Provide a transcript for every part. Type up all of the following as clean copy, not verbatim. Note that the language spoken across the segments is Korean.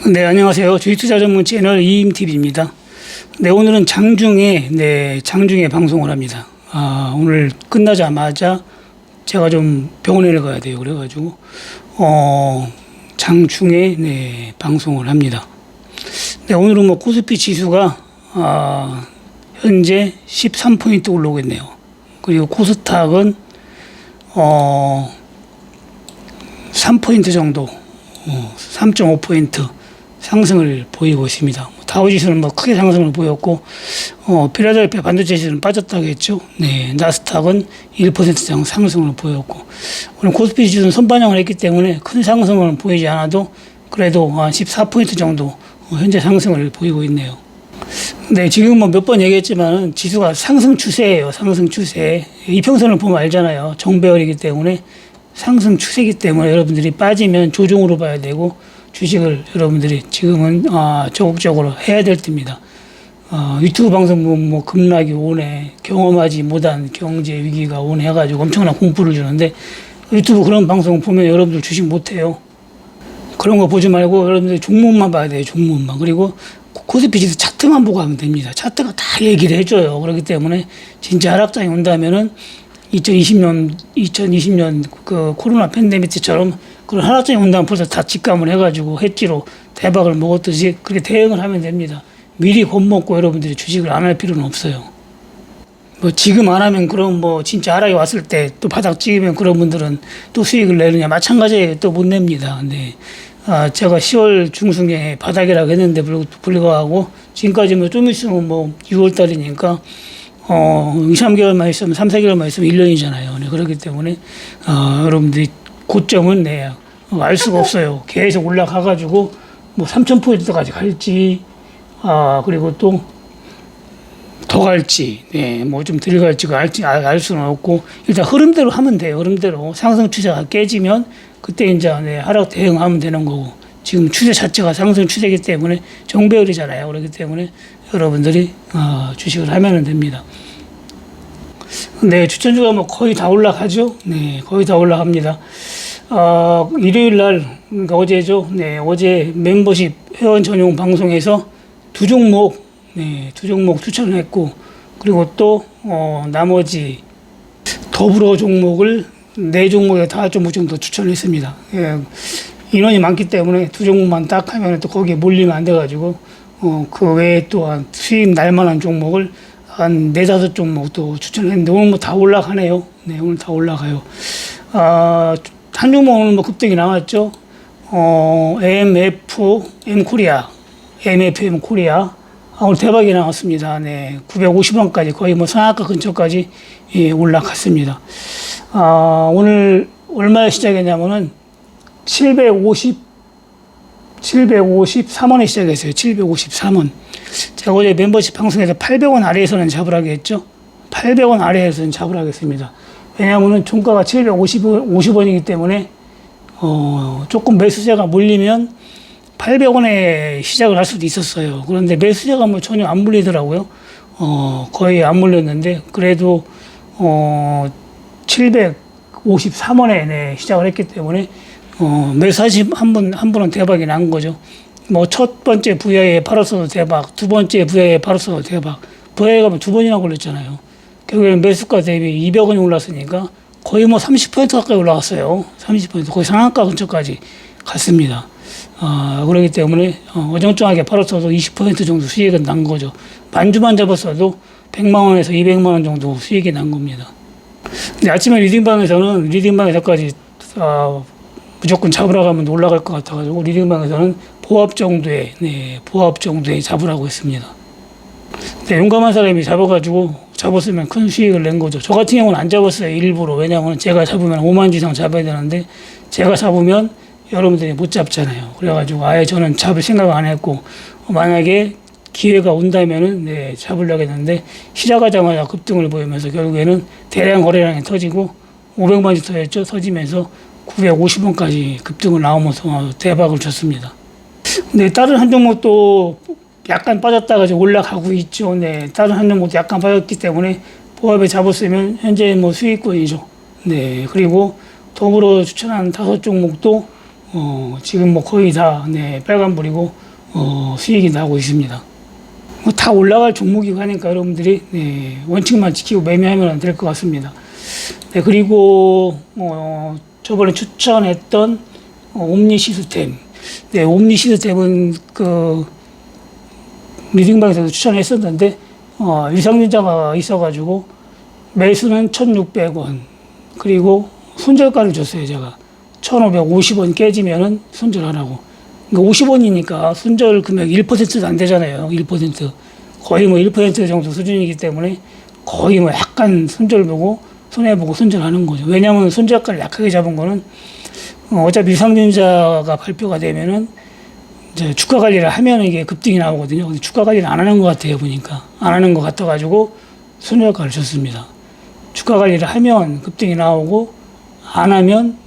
네, 안녕하세요. 주식투자 전문 채널 이임TV입니다. 네, 오늘은 장중에 방송을 합니다. 오늘 끝나자마자 제가 좀 병원에 가야 돼요. 그래가지고, 장중에, 방송을 합니다. 네, 오늘은 뭐 코스피 지수가, 현재 13포인트 올라오고 있네요. 그리고 코스닥은, 3포인트 정도, 3.5포인트 상승을 보이고 있습니다. 다우지수는 뭐 크게 상승을 보였고, 필라델피아 반도체 지수는 빠졌다고 했죠. 네, 나스닥은 1% 상승을 보였고, 오늘 코스피 지수는 선반영을 했기 때문에 큰 상승은 보이지 않아도 그래도 한 14포인트 정도 현재 상승을 보이고 있네요. 네, 지금 뭐 몇 번 얘기했지만 지수가 상승 추세예요. 상승 추세. 이평선을 보면 알잖아요. 정배열이기 때문에 상승 추세이기 때문에 여러분들이 빠지면 조정으로 봐야 되고, 주식을 여러분들이 지금은 적극적으로 해야 될 때입니다. 유튜브 방송 보면 뭐 급락이 오네, 경험하지 못한 경제 위기가 오네 해가지고 엄청난 공포를 주는데, 유튜브 그런 방송 보면 여러분들 주식 못해요. 그런 거 보지 말고 여러분들이 종목만 봐야 돼요. 종목만. 그리고 코스피 지수 차트만 보고 하면 됩니다. 차트가 다 얘기를 해줘요. 그렇기 때문에 진짜 하락장이 온다면은 2020년 그 코로나 팬데믹 때처럼 그런 하락장이 온다면 벌써 다 직감을 해가지고 햇지로 대박을 먹었듯이 그렇게 대응을 하면 됩니다. 미리 겁먹고 여러분들이 주식을 안 할 필요는 없어요. 뭐 지금 안 하면 그럼 뭐 진짜 하락이 왔을 때 또 바닥 찍으면 그런 분들은 또 수익을 내느냐, 마찬가지예요. 또 못 냅니다. 네. 제가 10월 중순에 바닥이라고 했는데 불구하고 지금까지 뭐 좀 있으면 뭐 6월 달이니까 2, 3개월만 있으면 3, 4개월만 있으면 1년이잖아요. 네, 그렇기 때문에 여러분들이 고점은 알 수가 없어요. 계속 올라가가지고 뭐 3,000포인트까지 갈지, 그리고 또 더 갈지, 뭐 좀 덜 갈지 알 수는 없고, 일단 흐름대로 하면 돼요. 흐름대로 상승 추세가 깨지면 그때 이제 하락 대응하면 되는 거고, 지금 추세 자체가 상승 추세이기 때문에 정배열이잖아요. 그렇기 때문에 여러분들이 주식을 하면 됩니다. 네, 추천주가 뭐 거의 다 올라가죠. 네, 거의 다 올라갑니다. 일요일 날, 그러니까 어제죠. 네, 어제 멤버십 회원 전용 방송에서 두 종목 추천을 했고, 그리고 또 나머지 더불어 종목을 4종목에 5종목 정도 추천을 했습니다. 예, 인원이 많기 때문에 두 종목만 딱 하면 또 거기에 몰리면 안 돼가지고, 그 외에 또한 수익 날만한 종목을 한 4, 5종목 또 추천했는데, 오늘 뭐 다 올라가네요. 네, 오늘 다 올라가요. 한 종목 오늘 뭐 급등이 나왔죠. MFM 코리아. 오늘 대박이 나왔습니다. 네, 950원까지 거의 뭐 상한가 근처까지 올라갔습니다. 오늘 얼마에 시작했냐면은 753원에 시작했어요. 753원. 제가 어제 멤버십 방송에서 800원 아래에서는 잡으라고 했죠. 800원 아래에서는 잡으라고 했습니다. 왜냐하면은 종가가 750원이기 때문에, 조금 매수세가 몰리면 800원에 시작을 할 수도 있었어요. 그런데 매수세가 뭐 전혀 안 몰리더라고요. 거의 안 몰렸는데, 그래도, 753원에 시작을 했기 때문에, 매수하시 한 분은 대박이 난 거죠. 뭐, 첫 번째 VI에 팔았어도 대박, 두 번째 VI에 팔았어도 대박. VI가 뭐 2번이나 걸렸잖아요. 결국에는 매수가 대비 200원이 올랐으니까 거의 뭐 30% 가까이 올라갔어요. 30%. 거의 상한가 근처까지 갔습니다. 그렇기 때문에, 어정쩡하게 팔았어도 20% 정도 수익은 난 거죠. 반주만 잡았어도 100만원에서 200만원 정도 수익이 난 겁니다. 근데 아침에 리딩방에서까지, 무조건 잡으러 가면 올라갈 것 같아가지고, 리딩방에서는 보합 정도에 잡으라고 했습니다. 네, 용감한 사람이 잡았으면 큰 수익을 낸 거죠. 저 같은 경우는 안 잡았어요. 일부러. 왜냐하면 제가 잡으면 5만 이상 잡아야 되는데, 제가 잡으면 여러분들이 못 잡잖아요. 그래가지고 아예 저는 잡을 생각 안 했고, 만약에 기회가 온다면은 잡으려고 했는데, 시작하자마자 급등을 보이면서 결국에는 대량 거래량이 터지고 500만원이 터지면서 950원까지 급등을 나오면서 대박을 쳤습니다. 네, 다른 한 종목도 약간 빠졌다가 이제 올라가고 있죠. 네, 다른 한 종목도 약간 빠졌기 때문에 보합에 잡았으면 현재 뭐 수익권이죠. 네, 그리고 더불어 추천한 5종목도 지금 뭐 거의 다 빨간불이고 수익이 나고 있습니다. 뭐 다 올라갈 종목이고 하니까 여러분들이 원칙만 지키고 매매하면 될 것 같습니다. 그리고 저번에 추천했던 옴니 시스템. 옴니 시스템은 그 리딩방에서도 추천했었는데 위상증자가 있어가지고 매수는 1,600원 그리고 손절가를 줬어요. 제가 1,550원 깨지면은 손절하라고. 그러니까 50원이니까 손절 금액 1%도 안 되잖아요. 1%. 거의 뭐 1% 정도 수준이기 때문에 거의 뭐 약간 손절 보고 손해보고 손절하는 거죠. 왜냐하면 손절가를 약하게 잡은 거는 어차피 위상증자가 발표가 되면은 이제 주가 관리를 하면 이게 급등이 나오거든요. 근데 주가 관리를 안 하는 것 같아요. 보니까 안 하는 것 같아가지고 손절가를 줬습니다. 주가 관리를 하면 급등이 나오고 안 하면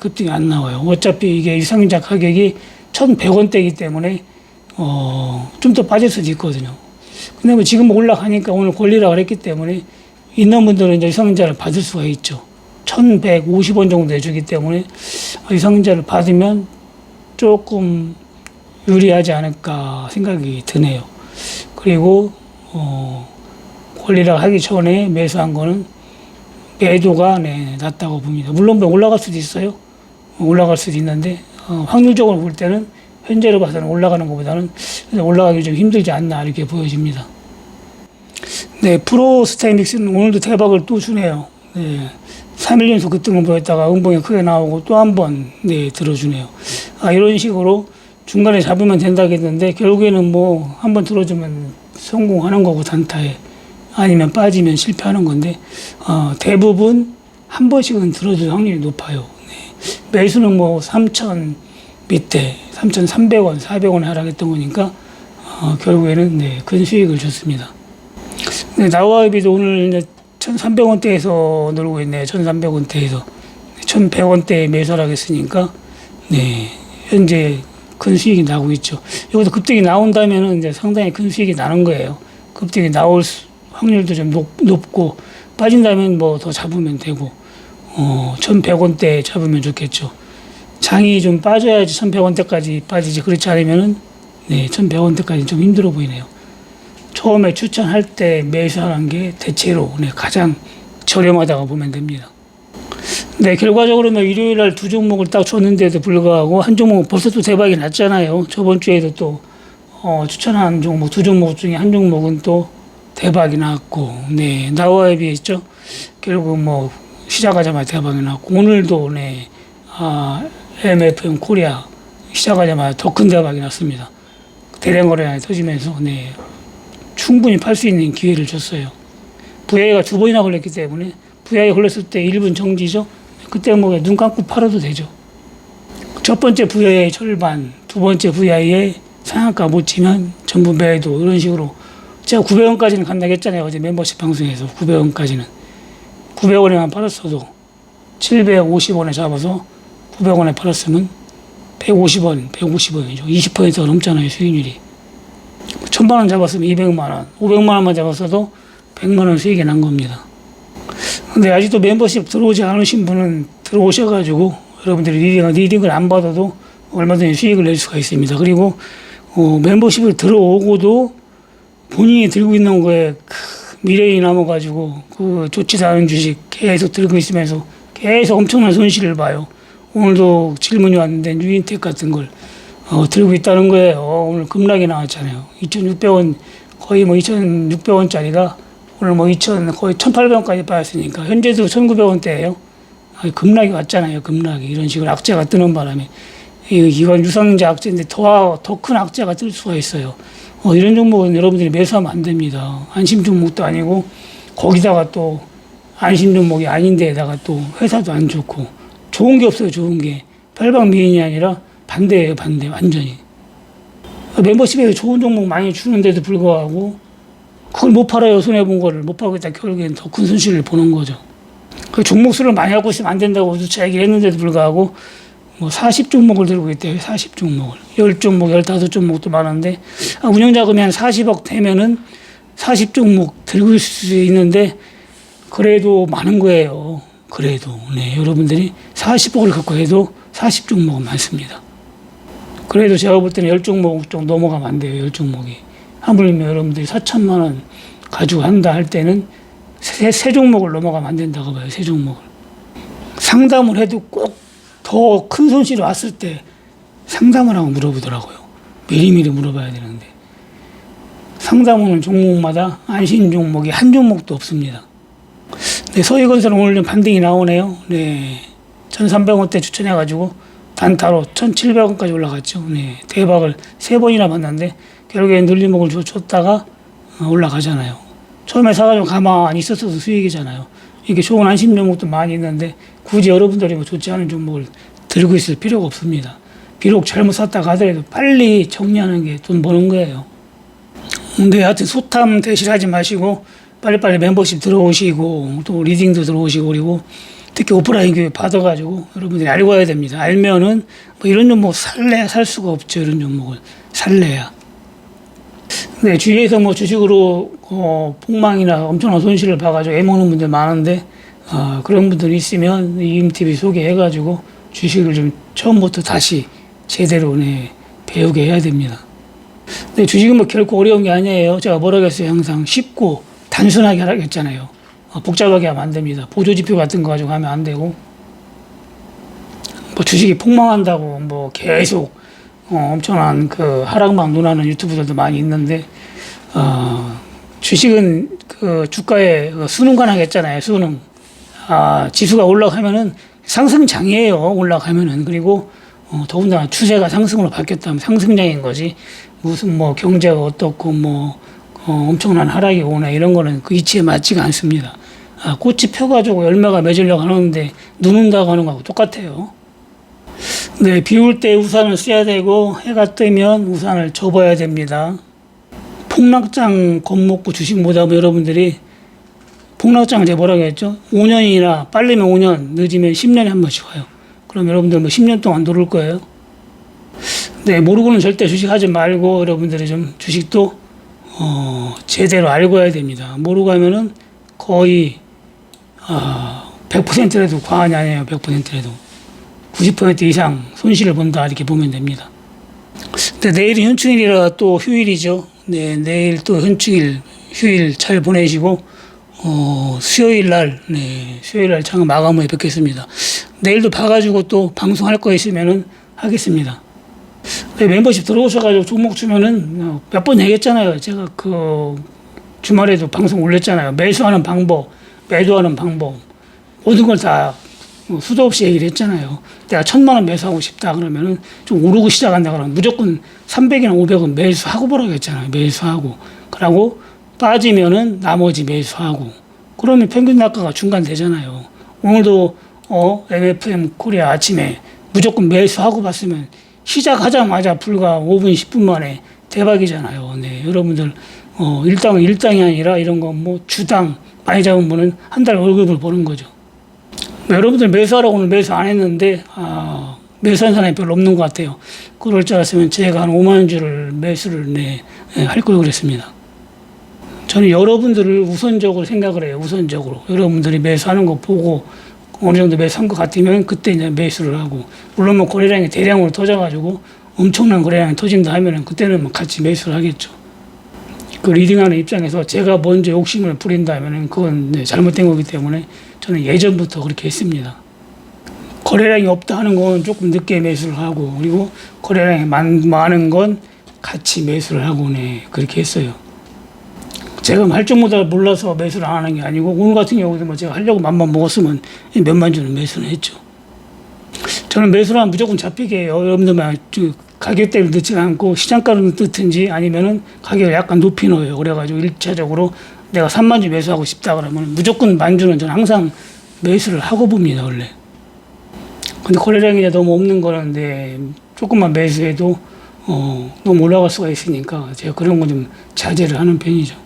급등이 안 나와요. 어차피 이게 위상증자 가격이 1,100원대이기 때문에 좀 더 빠질 수도 있거든요. 근데 뭐 지금 올라가니까 오늘 권리라 그랬기 때문에 있는 분들은 이제 위상증자를 받을 수가 있죠. 1,150원 정도 해주기 때문에 위상증자를 받으면 조금 유리하지 않을까 생각이 드네요. 그리고 권리라 하기 전에 매수한 거는 매도가 낮다고 봅니다. 물론 올라갈 수도 있어요. 올라갈 수도 있는데 확률적으로 볼 때는 현재로 봐서는 올라가는 것보다는 올라가기 좀 힘들지 않나 이렇게 보여집니다. 프로스테믹스는 오늘도 대박을 또 주네요. 3일 연속 급등을 보였다가 음봉이 크게 나오고 또 한 번 들어주네요. 이런 식으로 중간에 잡으면 된다겠는데 결국에는 뭐 한 번 들어주면 성공하는 거고 단타에 아니면 빠지면 실패하는 건데 대부분 한 번씩은 들어줄 확률이 높아요. 매수는 뭐 3,000 밑에 3,300원, 400원 하락했던 거니까 결국에는 큰 수익을 줬습니다. 나와이비도 오늘 1,300원대에서 놀고 있네요. 1,300원대에서 1,100원대에 매수를 하겠으니까 현재 큰 수익이 나고 있죠. 여기서 급등이 나온다면은 이제 상당히 큰 수익이 나는 거예요. 급등이 나올 확률도 좀 높고 빠진다면 뭐 더 잡으면 되고 1,100원대 잡으면 좋겠죠. 장이 좀 빠져야지 1,100원대까지 빠지지 그렇지 않으면은 1,100원대까지 좀 힘들어 보이네요. 처음에 추천할 때 매수하는 게 대체로 가장 저렴하다고 보면 됩니다. 결과적으로 일요일 날 두 종목을 딱 줬는데도 불구하고 한 종목은 벌써 또 대박이 났잖아요. 저번 주에도 또 추천한 종목 두 종목 중에 한 종목은 또 대박이 났고 나와에 비했죠. 결국 뭐 시작하자마자 대박이 났고 오늘도 MFM 코리아 시작하자마자 더 큰 대박이 났습니다. 대량 거래량이 터지면서 충분히 팔 수 있는 기회를 줬어요. VI가 두 번이나 걸렸기 때문에 VI 걸렸을 때 1분 정지죠. 그때 뭐 눈 감고 팔아도 되죠. 첫 번째 VI의 절반, 두 번째 VI의 상한가 못 치면 전부 매도 이런 식으로 제가 900원까지는 간다고 했잖아요. 어제 멤버십 방송에서 900원까지는 900원에만 팔았어도 750원에 잡아서 900원에 팔았으면 150원, 150원이죠. 20%가 넘잖아요, 수익률이. 1,000만원 잡았으면 200만원, 500만원만 잡았어도 100만원 수익이 난 겁니다. 근데 아직도 멤버십 들어오지 않으신 분은 들어오셔가지고 여러분들이 리딩을 안 받아도 얼마든지 수익을 낼 수가 있습니다. 그리고 멤버십을 들어오고도 본인이 들고 있는 거에 미래이 남아가지고 그 좋지도 않은 주식 계속 들고 있으면서 계속 엄청난 손실을 봐요. 오늘도 질문이 왔는데 뉴인텍 같은 걸 들고 있다는 거예요. 오늘 급락이 나왔잖아요. 2,600원 거의 뭐 2,600원짜리가 오늘 뭐 2,000 거의 1,800원까지 빠졌으니까 현재도 1,900원대예요. 급락이 왔잖아요. 급락이 이런 식으로 악재가 뜨는 바람에 이건 유상증자 악재인데 더 큰 악재가 뜰 수가 있어요. 이런 종목은 여러분들이 매수하면 안 됩니다. 안심 종목도 아니고 거기다가 또 안심 종목이 아닌데다가 또 회사도 안 좋고 좋은 게 없어요. 좋은 게 팔방미인이 아니라 반대예요. 반대 완전히. 멤버십에 좋은 종목 많이 주는데도 불구하고 그걸 못 팔아요. 손해본 거를 못 팔고 있다 결국엔 더 큰 손실을 보는 거죠. 그 종목 수를 많이 갖고 있으면 안 된다고 누차 얘기를 했는데도 불구하고 뭐 40종목을 들고 있대요. 40종목을. 10종목, 15종목도 많은데 운영자금이 한 40억 되면은 40종목 들고 있을 수 있는데 그래도 많은 거예요. 그래도 여러분들이 40억을 갖고 해도 40종목은 많습니다. 그래도 제가 볼 때는 10종목 정도 넘어가면 안 돼요. 10종목이. 하물며 여러분들이 4천만 원 가지고 한다 할 때는 세 종목을 넘어가면 안 된다고 봐요. 세 종목을. 상담을 해도 꼭 더 큰 손실이 왔을 때 상담을 하고 물어보더라고요. 미리미리 물어봐야 되는데. 상담하는 종목마다 안심 종목이 한 종목도 없습니다. 네, 서희건설은 오늘 좀 반등이 나오네요. 네. 1,300원대 추천해가지고 단타로 1,700원까지 올라갔죠. 네. 대박을 3번이나 봤는데 결국엔 눌림목을 줬다가 올라가잖아요. 처음에 사가지고 가만히 있었어도 수익이잖아요. 이게 좋은 안심 종목도 많이 있는데 굳이 여러분들이 뭐 좋지 않은 종목을 들고 있을 필요가 없습니다. 비록 잘못 샀다가 하더라도 빨리 정리하는 게 돈 버는 거예요. 근데 하여튼 소탐 대실하지 마시고 빨리빨리 멤버십 들어오시고 또 리딩도 들어오시고 그리고 특히 오프라인 교육 받아가지고 여러분들이 알고 와야 됩니다. 알면은 뭐 이런 종목 살래야 살 수가 없죠. 이런 종목을 살래야. 네, 주위에서 뭐 주식으로 폭망이나 엄청난 손실을 봐가지고 애먹는 분들 많은데 그런 분들이 있으면 이임TV 소개해가지고 주식을 좀 처음부터 다시 제대로 배우게 해야 됩니다. 네, 주식은 뭐 결코 어려운 게 아니에요. 제가 뭐라고 했어요. 항상 쉽고 단순하게 하라고 했잖아요. 복잡하게 하면 안 됩니다. 보조지표 같은 거 가지고 하면 안 되고 뭐 주식이 폭망한다고 뭐 계속 엄청난 그 하락만 논하는 유튜브들도 많이 있는데 주식은 그 주가에 수능관 하겠잖아요. 수능. 지수가 올라가면은 상승장이에요. 올라가면은. 그리고 더군다나 추세가 상승으로 바뀌었다면 상승장인 거지. 무슨 뭐 경제가 어떻고 뭐 엄청난 하락이 오나 이런 거는 그 이치에 맞지가 않습니다. 꽃이 펴가지고 열매가 맺으려고 하는데 눈 온다고 하는 거하고 똑같아요. 네, 비 올 때 우산을 써야 되고 해가 뜨면 우산을 접어야 됩니다. 폭락장 겁먹고 주식 못하면 여러분들이 폭락장을 제가 뭐라고 했죠? 5년이나 빠르면 5년, 늦으면 10년에 한 번씩 와요. 그럼 여러분들 뭐 10년 동안 노를 거예요? 네, 모르고는 절대 주식하지 말고 여러분들이 좀 주식도 제대로 알고 해야 됩니다. 모르고 하면은 거의 100%라도 과언이 아니에요. 100%라도 90% 이상 손실을 본다 이렇게 보면 됩니다. 근데 내일은 현충일이라 또 휴일이죠. 네, 내일 또 현충일 휴일 잘 보내시고 수요일 날 장을 마감 후에 뵙겠습니다. 내일도 봐가지고 또 방송할 거 있으면은 하겠습니다. 네, 멤버십 들어오셔가지고 종목 주면은 몇 번 얘기했잖아요. 제가 그 주말에도 방송 올렸잖아요. 매수하는 방법, 매도하는 방법 모든 걸 다 수도 없이 얘기를 했잖아요. 내가 1,000만 원 매수하고 싶다 그러면은 좀 오르고 시작한다 그러면 무조건 300이나 500은 매수하고 보라고 했잖아요. 매수하고. 그러고 빠지면은 나머지 매수하고. 그러면 평균 낙가가 중간 되잖아요. 오늘도 MFM 코리아 아침에 무조건 매수하고 봤으면 시작하자마자 불과 5분, 10분 만에 대박이잖아요. 네, 여러분들 일당이 아니라 이런 거 뭐 주당 많이 잡은 분은 한 달 월급을 버는 거죠. 여러분들 매수하라고 오늘 매수 안 했는데 매수한 사람이 별로 없는 것 같아요. 그럴 줄 알았으면 제가 한 5만 주를 매수를 할 걸 그랬습니다. 저는 여러분들을 우선적으로 생각을 해요. 우선적으로 여러분들이 매수하는 거 보고 어느 정도 매수한 것 같으면 그때 이제 매수를 하고, 물론 뭐 거래량이 대량으로 터져가지고 엄청난 거래량이 터진다 하면은 그때는 뭐 같이 매수를 하겠죠. 그 리딩하는 입장에서 제가 먼저 욕심을 부린다면은 그건 잘못된 거기 때문에 저는 예전부터 그렇게 했습니다. 거래량이 없다 하는 건 조금 늦게 매수를 하고, 그리고 거래량이 많은 건 같이 매수를 하고 그렇게 했어요. 제가 할 줄 몰라서 매수를 안 하는 게 아니고, 오늘 같은 경우도 뭐 제가 하려고 맘만 먹었으면 몇만 주는 매수는 했죠. 저는 매수를 하면 무조건 잡히게 해요. 여러분들만 가격대를 넣지 않고 시장가를 넣든지 아니면은 가격을 약간 높이 넣어요. 그래가지고 1차적으로 내가 3만 주 매수하고 싶다 그러면 무조건 만 주는 저는 항상 매수를 하고 봅니다, 원래. 근데 거래량이 너무 없는 거는데 조금만 매수해도 너무 올라갈 수가 있으니까 제가 그런 거 좀 자제를 하는 편이죠.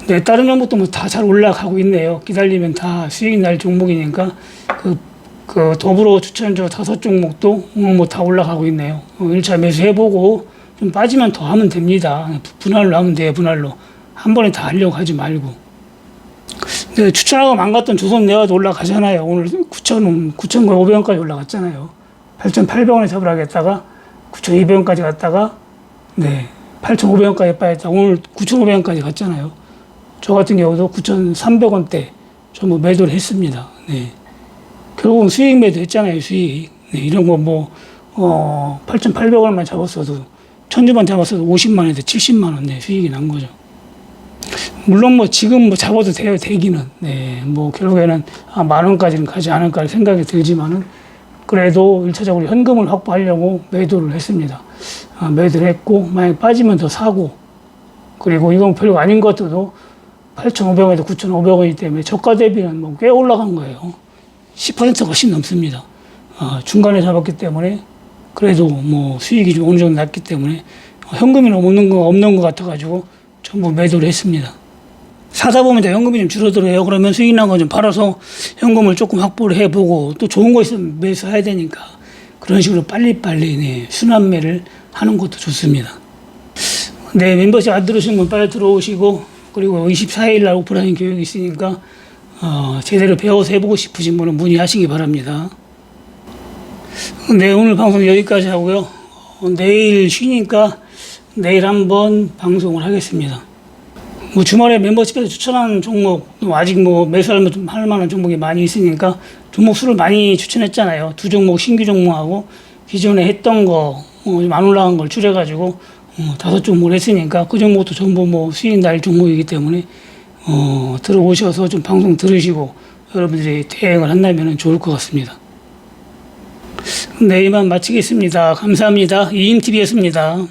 네, 다른 종목도 뭐 다 잘 올라가고 있네요. 기다리면 다 수익 날 종목이니까 그 더불어 추천주 5종목도 오늘 뭐 다 올라가고 있네요. 1차 매수해보고 좀 빠지면 더 하면 됩니다. 분할로 하면 돼요, 분할로. 한 번에 다 하려고 하지 말고. 추천하고 망갔던 조선내화도 올라가잖아요. 오늘 9,500원까지 올라갔잖아요. 8,800원에 잡으라겠다가 9,200원까지 갔다가 네, 8,500원까지 빠졌다. 오늘 9,500원까지 갔잖아요. 저 같은 경우도 9,300원대 전부 매도를 했습니다. 네. 결국은 수익 매도 했잖아요, 수익. 네, 이런 거 8,800원만 잡았어도, 1,000주만 잡았어도 50만원에서 70만원, 네, 수익이 난 거죠. 물론 지금 잡아도 돼요, 되기는. 네, 결국에는 10,000원까지는 가지 않을까 생각이 들지만은, 그래도 1차적으로 현금을 확보하려고 매도를 했습니다. 매도를 했고, 만약 빠지면 더 사고, 그리고 이건 별거 아닌 것 같아도 8,500원에서 9,500원이기 때문에 저가 대비는 꽤 올라간 거예요. 10%가 훨씬 넘습니다. 중간에 잡았기 때문에 그래도 수익이 좀 어느 정도 났기 때문에 현금이 없는 것 같아가지고 전부 매도를 했습니다. 사다 보면 현금이 좀 줄어들어요. 그러면 수익 난 거 좀 팔아서 현금을 조금 확보를 해보고 또 좋은 거 있으면 매수해야 되니까 그런 식으로 빨리빨리 네, 순환매를 하는 것도 좋습니다. 네, 멤버십 안 들으신 분 빨리 들어오시고 그리고 24일 날 오프라인 교육이 있으니까 제대로 배워서 해보고 싶으신 분은 문의하시기 바랍니다. 네, 오늘 방송 여기까지 하고요. 내일 쉬니까 내일 한번 방송을 하겠습니다. 주말에 멤버십에서 추천한 종목, 아직 매수할 만한 종목이 많이 있으니까 종목 수를 많이 추천했잖아요. 2종목, 신규 종목하고 기존에 했던 거, 좀 안 올라간 걸 줄여가지고 5종목을 했으니까 그 종목도 전부 수익 날 종목이기 때문에 들어오셔서 좀 방송 들으시고 여러분들이 대응을 한다면 좋을 것 같습니다. 네, 이만 마치겠습니다. 감사합니다. 이인TV였습니다.